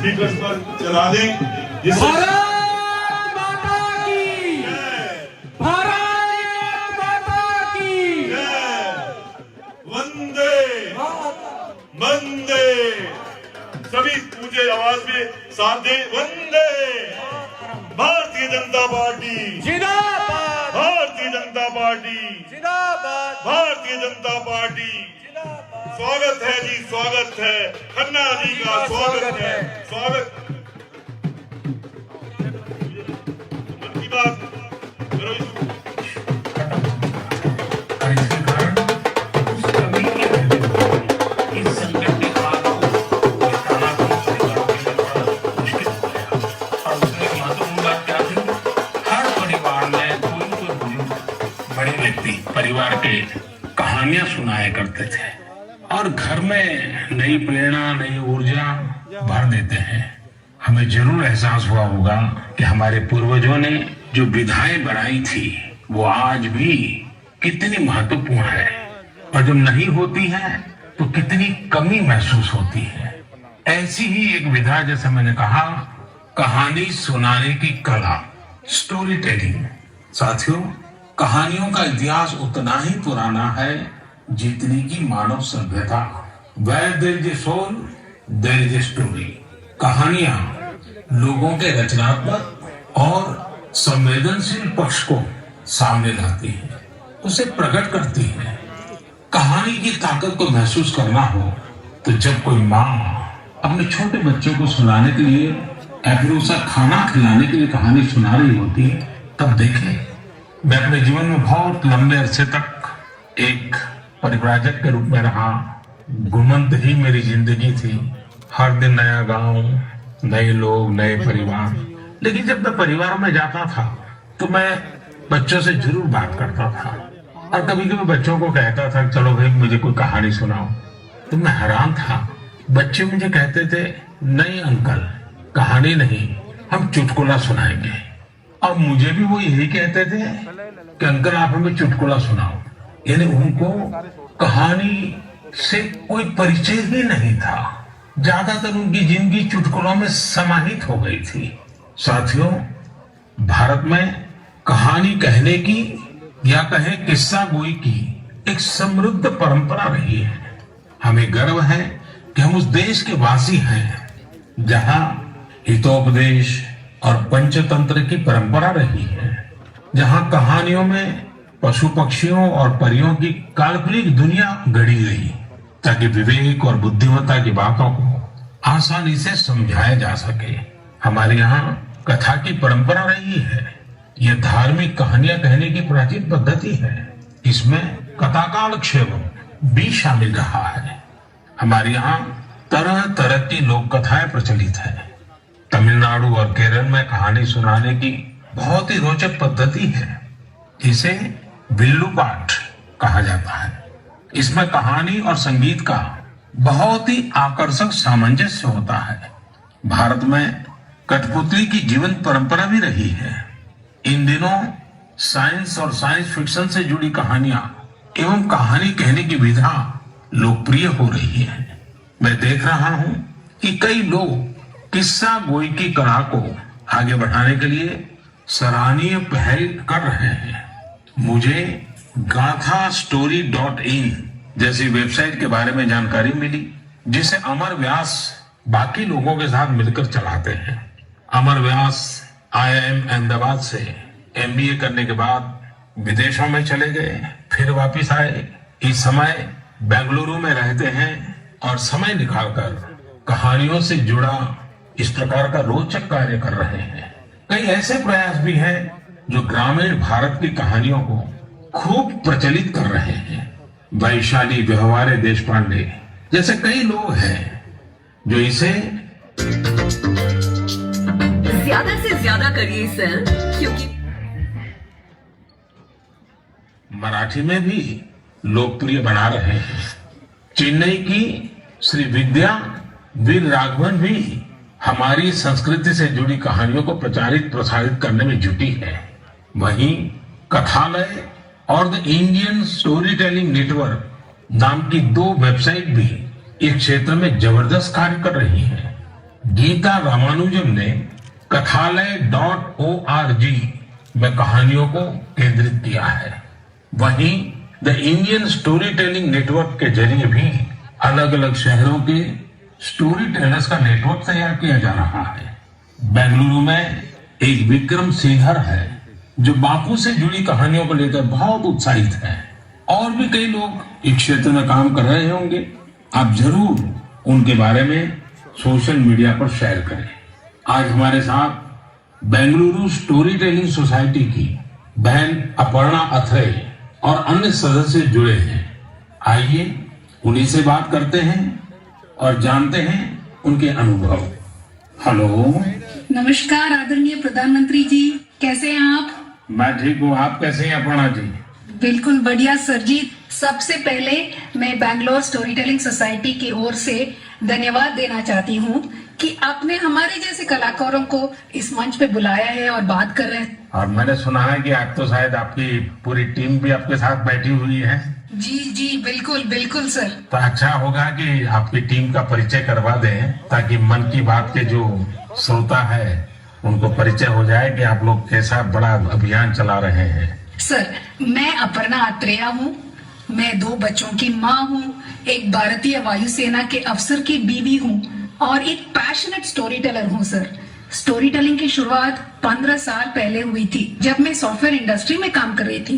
Speakers पर चला दें जिससे भारत माता की भारत माता की वंदे वंदे सभी ऊंचे आवाज में साथ दे वंदे भारतीय जनता पार्टी जिंदाबाद भारतीय जनता पार्टी जिंदाबाद भारतीय जनता पार्टी स्वागत है जी स्वागत है खन्ना जी का स्वागत है स्वागत मन की बात करो परिवार के कहानियां सुनाया करते थे और घर में नई प्रेरणा नई ऊर्जा भर देते हैं। हमें जरूर एहसास हुआ होगा कि हमारे पूर्वजों ने जो विधाएं बनाई थी वो आज भी कितनी महत्वपूर्ण है और जब नहीं होती है तो कितनी कमी महसूस होती है। ऐसी ही एक विधा जैसे मैंने कहा कहानी सुनाने की कला स्टोरी टेलिंग। साथियों कहानियों का इतिहास उतना ही पुराना है जितनी की मानव सभ्यता। Where there is a soul, there is a story। कहानियां लोगों के रचनात्मक और संवेदनशील पक्ष को सामने लाती है, उसे प्रकट करती है। कहानी की ताकत को महसूस करना हो तो जब कोई माँ अपने छोटे बच्चों को सुनाने के लिए या फिर उसे खाना खिलाने के लिए कहानी सुना रही होती है तब देखें। मैं अपने जीवन में बहुत लंबे अरसे तक एक परिव्राजक के रूप में रहा। घुमंत ही मेरी जिंदगी थी, हर दिन नया गांव, नए लोग, नए परिवार। लेकिन जब मैं परिवार में जाता था तो मैं बच्चों से जरूर बात करता था और कभी कभी बच्चों को कहता था चलो भाई मुझे कोई कहानी सुनाओ। तो मैं हैरान था, बच्चे मुझे कहते थे नहीं अंकल कहानी नहीं, हम चुटकुला सुनाएंगे। और मुझे भी वो यही कहते थे कि अंकल आप हमें चुटकुला सुनाओ। यानी उनको कहानी से कोई परिचय ही नहीं था। ज्यादातर उनकी जिंदगी चुटकुलों में समाहित हो गई थी। साथियों भारत में कहानी कहने की या कहें किस्सा गोई की एक समृद्ध परंपरा रही है। हमें गर्व है कि हम उस देश के वासी हैं जहां हितोपदेश और पंचतंत्र की परंपरा रही है, जहां कहानियों में पशु पक्षियों और परियों की काल्पनिक दुनिया गढ़ी गई ताकि विवेक और बुद्धिमत्ता की बातों को आसानी से समझाया जा सके। हमारे यहाँ कथा की परंपरा रही है। यह धार्मिक कहानियां कहने की प्राचीन पद्धति है। इसमें कथाकालक्षेपम भी शामिल रहा है। हमारे यहाँ तरह तरह की लोक कथाएं प्रचलित है। तमिलनाडु और केरल में कहानी सुनाने की बहुत ही रोचक पद्धति है। इसे विल्लू पाठ कहा जाता है। इसमें कहानी और संगीत का बहुत ही आकर्षक सामंजस्य होता है। भारत में कठपुतली की जीवन परंपरा भी रही है। इन दिनों साइंस और साइंस फिक्शन से जुड़ी कहानियां एवं कहानी कहने की विधा लोकप्रिय हो रही है। मैं देख रहा हूं कि कई लोग किस्सा गोई की कला को आगे बढ़ाने के लिए सराहनीय पहल कर रहे हैं। मुझे gaathastory.in जैसी वेबसाइट के बारे में जानकारी मिली जिसे अमर व्यास बाकी लोगों के साथ मिलकर चलाते हैं। अमर व्यास IIM अहमदाबाद से MBA करने के बाद विदेशों में चले गए, फिर वापिस आए। इस समय बेंगलुरु में रहते हैं और समय निकालकर कहानियों से जुड़ा इस प्रकार का रोचक कार्य कर रहे हैं। कई ऐसे प्रयास भी हैं जो ग्रामीण भारत की कहानियों को खूब प्रचलित कर रहे हैं। वैशाली व्यवहारे देश पांडे जैसे कई लोग हैं जो इसे ज्यादा से ज्यादा करिए सर, क्योंकि मराठी में भी लोकप्रिय बना रहे हैं। चेन्नई की श्री विद्या वीर राघवन भी हमारी संस्कृति से जुड़ी कहानियों को प्रचारित प्रसारित करने में जुटी है। वहीं कथालय और the Indian story telling network नाम की 2 वेबसाइट भी इस क्षेत्र में जबरदस्त कार्य कर रही हैं। गीता रामानुजम ने कथालय.org में कहानियों को केंद्रित किया है। वहीं the Indian story telling network के जरिए भी अलग अलग शहरों के स्टोरी टेलर्स का नेटवर्क तैयार किया जा रहा है। बेंगलुरु में एक विक्रम सिंघर है जो बापू से जुड़ी कहानियों को लेकर बहुत उत्साहित है। और भी कई लोग इस क्षेत्र में काम कर रहे होंगे। आप जरूर उनके बारे में सोशल मीडिया पर शेयर करें। आज हमारे साथ बेंगलुरु स्टोरी टेलिंग सोसाइटी की बहन अपर्णा अथरे और अन्य सदस्य जुड़े हैं। आइए उन्हीं से बात करते हैं और जानते हैं उनके अनुभव। हेलो, नमस्कार आदरणीय प्रधानमंत्री जी, कैसे हैं आप? मैं ठीक हूँ। आप कैसे हैं अपर्णा जी? बिल्कुल बढ़िया सर जी। सबसे पहले मैं बैंगलोर स्टोरी टेलिंग सोसाइटी की ओर से धन्यवाद देना चाहती हूँ कि आपने हमारे जैसे कलाकारों को इस मंच पे बुलाया है और बात कर रहे हैं। और मैंने सुना है कि आज तो शायद आपकी पूरी टीम भी आपके साथ बैठी हुई है। जी जी बिल्कुल बिल्कुल सर। तो अच्छा होगा कि आपकी टीम का परिचय करवा दें ताकि मन की बात के जो श्रोता है उनको परिचय हो जाए कि आप लोग कैसा बड़ा अभियान चला रहे हैं। सर, मैं अपर्णा अत्रेया हूँ। मैं 2 बच्चों की माँ हूँ, एक भारतीय वायुसेना के अफसर की बीवी हूँ और एक पैशनेट स्टोरी टेलर हूँ सर। स्टोरी टेलिंग की शुरुआत 15 साल पहले हुई थी जब मैं सॉफ्टवेयर इंडस्ट्री में काम कर रही थी।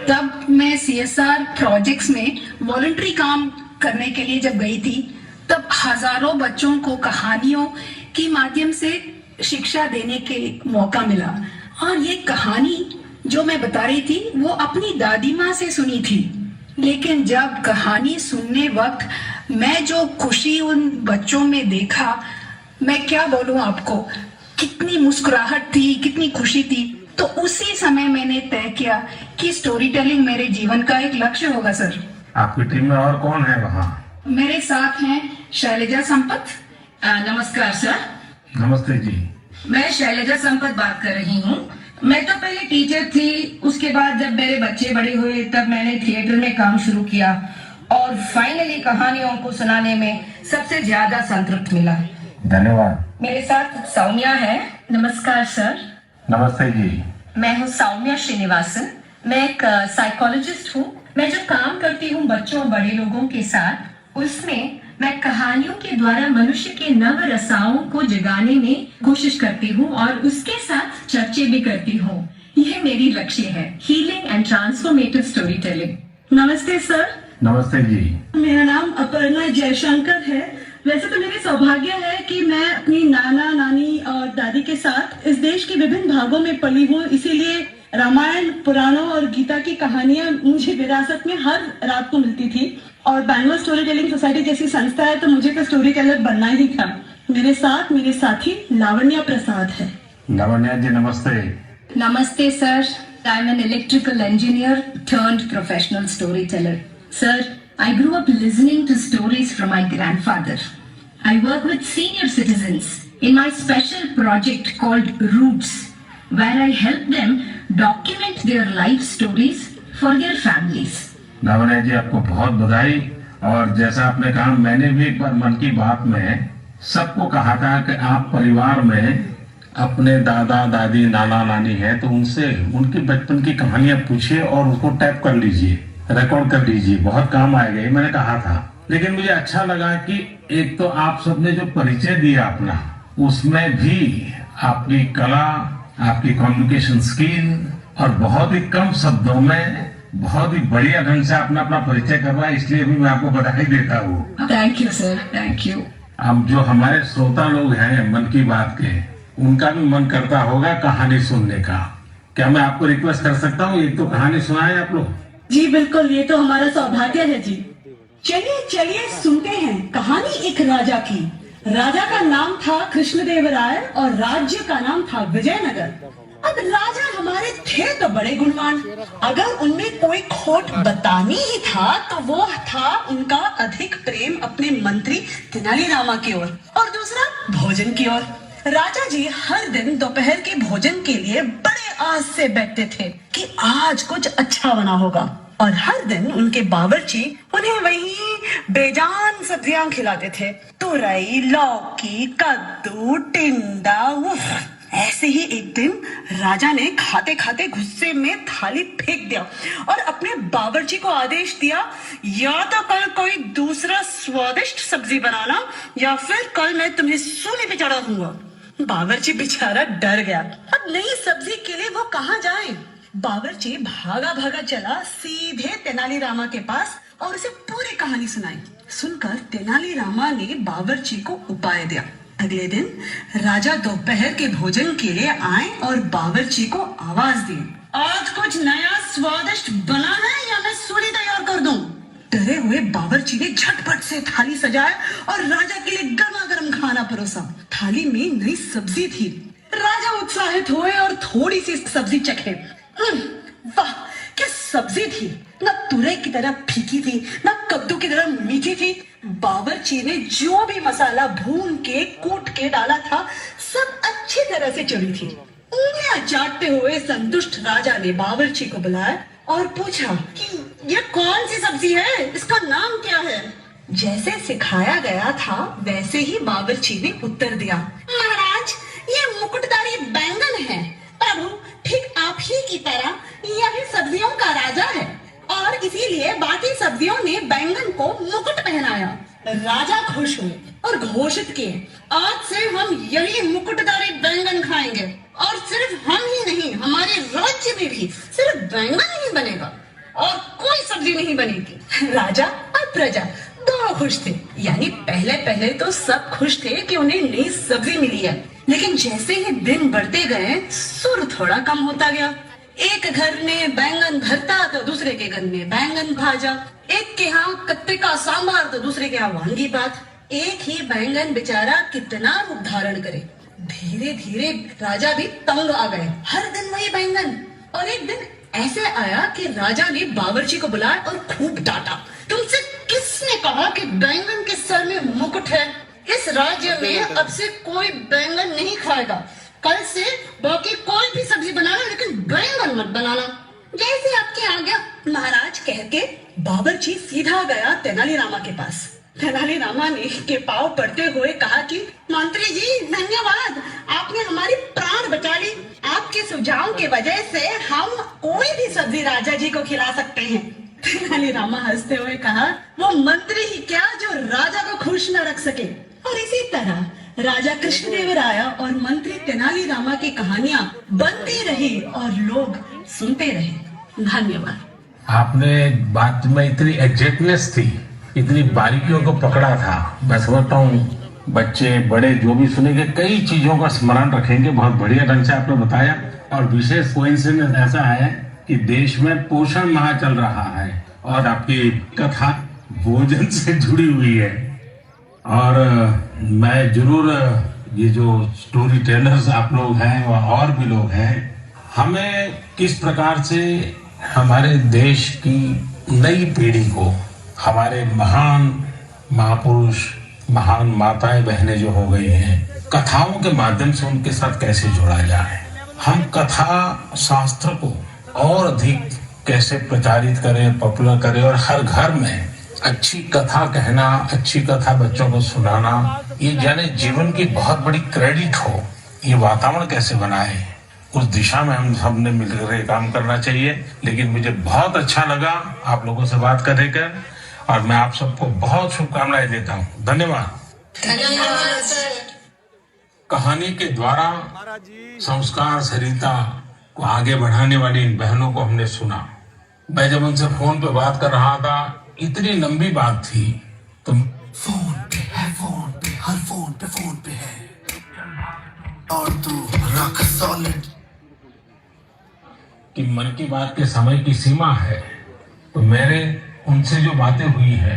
तब मैं CSR प्रोजेक्ट्स में वॉलंटरी काम करने के लिए जब गई थी तब हजारों बच्चों को कहानियों के माध्यम से शिक्षा देने के मौका मिला। और ये कहानी जो मैं बता रही थी वो अपनी दादी माँ से सुनी थी, लेकिन जब कहानी सुनने वक्त मैं जो खुशी उन बच्चों में देखा, मैं क्या बोलूं आपको, कितनी मुस्कुराहट थी, कितनी खुशी थी। तो उसी समय मैंने तय किया कि स्टोरी टेलिंग मेरे जीवन का एक लक्ष्य होगा सर। आपकी टीम में और कौन है वहाँ? मेरे साथ हैं शैलजा संपत। नमस्कार सर। नमस्ते जी। मैं शैलजा संपत बात कर रही हूँ। मैं तो पहले टीचर थी, उसके बाद जब मेरे बच्चे बड़े हुए तब मैंने थिएटर में काम शुरू किया और फाइनली कहानियों को सुनाने में सबसे ज्यादा संतृप्त मिला। धन्यवाद। मेरे साथ सौम्या है। नमस्कार सर। नमस्ते जी। मैं हूँ सौम्या श्रीनिवासन। मैं एक साइकोलॉजिस्ट हूँ। मैं जो काम करती हूँ बच्चों बड़े लोगों के साथ, उसमें मैं कहानियों के द्वारा मनुष्य के नव रसाओं को जगाने में कोशिश करती हूँ और उसके साथ चर्चे भी करती हूँ। यह मेरी लक्ष्य है, healing and transformative story telling. नमस्ते सर। नमस्ते जी। मेरा नाम अपर्णा जयशंकर है। वैसे तो मेरी सौभाग्य है कि मैं अपनी नाना नानी और दादी के साथ इस देश के विभिन्न भागों में पली हूँ, इसीलिए रामायण, पुराणों और गीता की कहानियां मुझे विरासत में हर रात को मिलती थी। और बैंगलोर स्टोरी टेलिंग सोसाइटी जैसी संस्था है तो मुझे तो स्टोरी टेलर बनना ही था। मेरे साथ मेरे साथी लावण्या प्रसाद है। लावण्या जी नमस्ते। नमस्ते sir. I am an electrical engineer turned professional storyteller. Sir, I grew up listening to stories from my grandfather. I work with senior citizens in my special project called Roots, where I help them document their life stories for their families. Lavanya ji आपको बहुत बधाई। और जैसा आपने कहा, मैंने भी एक बार मन की बात में सबको कहा था कि आप परिवार में अपने दादा दादी नाना नानी है तो उनसे उनकी बचपन की कहानियां पूछिए और उसको टैप कर लीजिए, रिकॉर्ड कर लीजिए, बहुत काम आएगा, ये मैंने कहा था। लेकिन मुझे अच्छा लगा कि एक तो आप सबने जो परिचय दिया अपना, उसमें भी आपकी कला, आपकी कम्युनिकेशन स्किल और बहुत ही कम शब्दों में बहुत ही बढ़िया ढंग से अपना अपना परिचय करवा, इसलिए भी मैं आपको बधाई देता हूँ। Thank you sir, thank you. अब जो हमारे श्रोता लोग हैं मन की बात के, उनका भी मन करता होगा कहानी सुनने का। क्या मैं आपको रिक्वेस्ट कर सकता हूँ, एक तो कहानी सुनाएं आप लोग? जी बिल्कुल, ये तो हमारा सौभाग्य है जी। चलिए चलिए सुनते हैं कहानी एक राजा की। राजा का नाम था कृष्णदेवराय और राज्य का नाम था विजयनगर। अब राजा हमारे थे तो बड़े गुणवान, अगर उनमें कोई खोट बतानी ही था तो वो था उनका अधिक प्रेम अपने मंत्री तेनालीरामा की ओर और दूसरा भोजन की ओर। राजा जी हर दिन दोपहर के भोजन के लिए बड़े आस से बैठते थे कि आज कुछ अच्छा बना होगा और हर दिन उनके बावर्ची उन्हें वही बेजान सब्जियां खिलाते थे। तुरई, लौकी, कद्दू, टिंडा। उफ। ऐसे ही एक दिन राजा ने खाते खाते गुस्से में थाली फेंक दिया और अपने बावर्ची को आदेश दिया, या तो कल कोई दूसरा स्वादिष्ट सब्जी बनाना या फिर कल मैं तुम्हें सूली पे चढ़ा दूंगा। बावर्ची बेचारा डर गया। अब नई सब्जी के लिए वो कहाँ जाए? बावर्ची भागा भागा चला सीधे तेनालीरामा के पास और उसे पूरी कहानी सुनाई। सुनकर तेनालीरामा ने बावर्ची को उपाय दिया। अगले दिन राजा दोपहर के भोजन के लिए आए और बावर्ची को आवाज दी, आज कुछ नया स्वादिष्ट बना है या मैं सूली तैयार कर दूं? डरे हुए बावर्ची ने झटपट से थाली सजाया और राजा के लिए गर्मा गर्म खाना परोसा। थाली में नई सब्जी थी। राजा उत्साहित हुए और थोड़ी सी सब्जी चखे। वाह, क्या सब्जी थी! न तुरई की तरह फीकी थी, न कद्दू की तरह मीठी थी। बावर्ची ने जो भी मसाला भून के कूट के डाला था, सब अच्छी तरह से चढ़ी थी। उंगलियां चाटते हुए संतुष्ट राजा ने बावर्ची को बुलाया और पूछा कि ये कौन सी सब्जी है, इसका नाम क्या है? जैसे सिखाया गया था वैसे ही बावर्ची ने उत्तर दिया, महाराज, ये मुकुटधारी बैंगन है। प्रभु, ठीक आप ही की तरह यह भी सब्जियों का राजा है और इसीलिए बाकी सब्जियों ने बैंगन को मुकुट पहनाया। राजा खुश हुए और घोषित किए, आज से हम यही मुकुटधारी बैंगन खाएंगे और सिर्फ हम ही नहीं, हमारे राज्य में भी सिर्फ बैंगन ही बनेगा और कोई सब्जी नहीं बनेगी। राजा और प्रजा दोनों खुश थे। यानी पहले पहले तो सब खुश थे कि उन्हें नई सब्जी मिली है, लेकिन जैसे ही दिन बढ़ते गए सुर थोड़ा कम होता गया। एक घर में बैंगन भरता तो दूसरे के घर में बैंगन भाजा, एक के यहाँ कत्ते का सांभर तो दूसरे के यहाँ वांगी भात। एक ही बैंगन बेचारा कितना रूप धारण करे। धीरे धीरे राजा भी तंग आ गए। हर दिन वही बैंगन। और एक दिन ऐसे आया कि राजा ने बावर्ची को बुलाया और खूब डांटा, तुमसे किसने कहा कि बैंगन के सर में मुकुट है? इस राज्य में अब से कोई बैंगन नहीं खाएगा। कल से बाकी कोई भी सब्जी बनाना, लेकिन बैंगन मत बनाना। जैसे आपकी आज्ञा महाराज, कह के बावर्ची सीधा गया तेनालीरामा के पास। तेनालीरामा ने के पांव पड़ते हुए कहा कि मंत्री जी धन्यवाद, आपने हमारी प्राण बचा ली। आपके सुझाव की वजह से हम कोई भी सब्जी राजा जी को खिला सकते हैं। तेनालीरामा हंसते हुए कहा, वो मंत्री ही क्या जो राजा को खुश न रख सके। और इसी तरह राजा कृष्णदेवराय और मंत्री तेनालीरामा की कहानियां बनती रही और लोग सुनते रहे। धन्यवाद। आपने बात में इतनी एग्जैक्टनेस थी, इतनी बारीकियों को पकड़ा था। मैं समझता हूँ बच्चे बड़े जो भी सुनेंगे कई चीजों का स्मरण रखेंगे। बहुत बढ़िया ढंग से आपने बताया। और विशेष कोइंसिडेंस ऐसा है कि देश में पोषण माह चल रहा है और आपकी कथा भोजन से जुड़ी हुई है। और मैं जरूर ये जो स्टोरी टेलर्स आप लोग हैं और भी लोग हैं, हमें किस प्रकार से हमारे देश की नई पीढ़ी को हमारे महान महापुरुष, महान माताएं बहनें जो हो गई हैं, कथाओं के माध्यम से उनके साथ कैसे जोड़ा जाए। हम कथा शास्त्र को और अधिक कैसे प्रचारित करें, पॉपुलर करें और हर घर में अच्छी कथा कहना, अच्छी कथा बच्चों को सुनाना, ये जाने जीवन की बहुत बड़ी क्रेडिट हो। ये वातावरण कैसे बनाए, उस दिशा में हम सब ने मिलकर काम करना चाहिए। लेकिन मुझे बहुत अच्छा लगा आप लोगों से बात करने कर और मैं आप सबको बहुत शुभकामनाएं देता हूँ। धन्यवाद। कहानी के द्वारा संस्कार सरिता को आगे बढ़ाने वाली इन बहनों को हमने सुना। मैं जब उनसे फोन पे बात कर रहा था, इतनी लंबी बात थी। तो फोन पे है, फोन पे, हर फोन पे है और तू रख सॉलिड। कि मन की बात के समय की सीमा है, तो मेरे उनसे जो बातें हुई है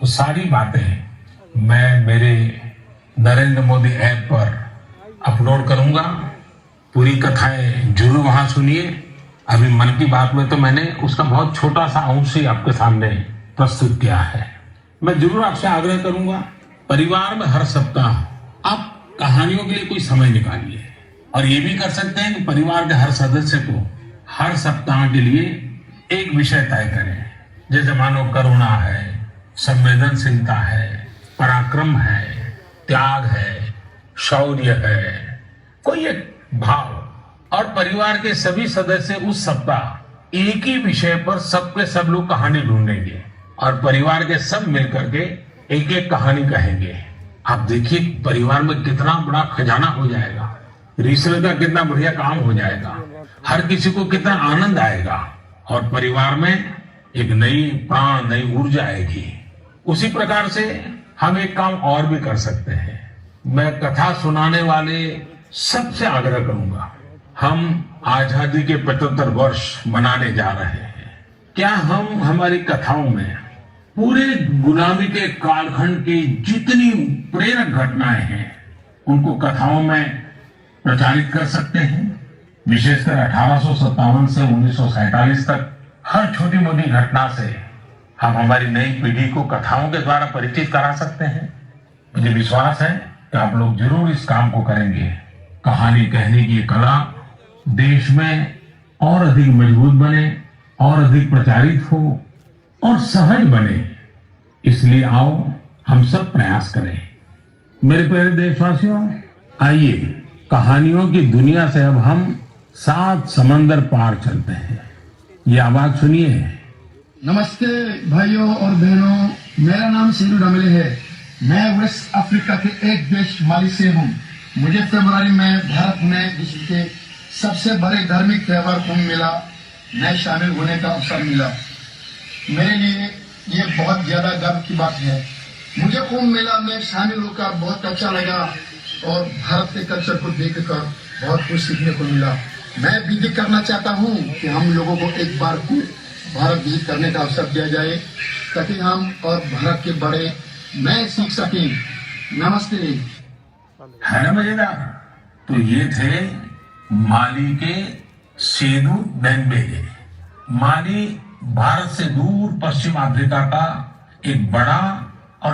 वो सारी बातें मैं मेरे नरेंद्र मोदी ऐप पर अपलोड करूंगा। पूरी कथाएं जरूर वहां सुनिए। अभी मन की बात में तो मैंने उसका बहुत छोटा सा अंश ही आपके सामने प्रस्तुत किया है। मैं जरूर आपसे आग्रह करूंगा, परिवार में हर सप्ताह आप कहानियों के लिए कोई समय निकालिए और ये भी कर सकते हैं कि परिवार के हर सदस्य को हर सप्ताह के लिए एक विषय तय करें, जैसे मानो करुणा है, संवेदनशीलता है, पराक्रम है, त्याग है, शौर्य है, कोई एक भाव। और परिवार के सभी सदस्य उस सप्ताह एक ही विषय पर सबके सब लोग कहानी ढूंढेंगे और परिवार के सब मिलकर के एक एक कहानी कहेंगे। आप देखिए परिवार में कितना बड़ा खजाना हो जाएगा, रिसर्च का कितना बढ़िया काम हो जाएगा, हर किसी को कितना आनंद आएगा और परिवार में एक नई प्राण, नई ऊर्जा आएगी। उसी प्रकार से हम एक काम और भी कर सकते हैं। मैं कथा सुनाने वाले सबसे आग्रह करूंगा, हम आजादी के 75 वर्ष मनाने जा रहे हैं। क्या हम हमारी कथाओं में पूरे गुलामी के कालखंड की जितनी प्रेरक घटनाएं हैं उनको कथाओं में प्रचारित कर सकते हैं? विशेषकर 1857 से 1947 तक हर छोटी मोटी घटना से हम हमारी नई पीढ़ी को कथाओं के द्वारा परिचित करा सकते हैं। मुझे विश्वास है कि आप लोग जरूर इस काम को करेंगे। कहानी कहने की कला देश में और अधिक मजबूत बने और अधिक प्रचारित हो और सहज बने, इसलिए आओ हम सब प्रयास करें। मेरे प्यारे देशवासियों, आइए कहानियों की दुनिया से अब हम 7 समंदर पार चलते हैं। ये आवाज सुनिए। नमस्ते भाइयों और बहनों, मेरा नाम सीनू डामेले है। मैं वेस्ट अफ्रीका के एक देश माली से हूँ। मुझे फरवरी में भारत में विश्व के सबसे बड़े धार्मिक त्योहार कुंभ मेला में शामिल होने का अवसर मिला। मेरे लिए ये बहुत ज्यादा गर्व की बात है। मुझे कुंभ मेला में शामिल होकर बहुत अच्छा लगा और भारत के कल्चर को देखकर बहुत कुछ सीखने को मिला। मैं विनती करना चाहता हूँ कि हम लोगों को एक बार फिर भारत विजिट करने का अवसर दिया जाए ताकि हम और भारत के बड़े मैं सीख सकें। नमस्ते। है ना मजेदार? तो ये थे माली के सेदू डेम्बेले। माली भारत से दूर पश्चिम अफ्रीका का एक बड़ा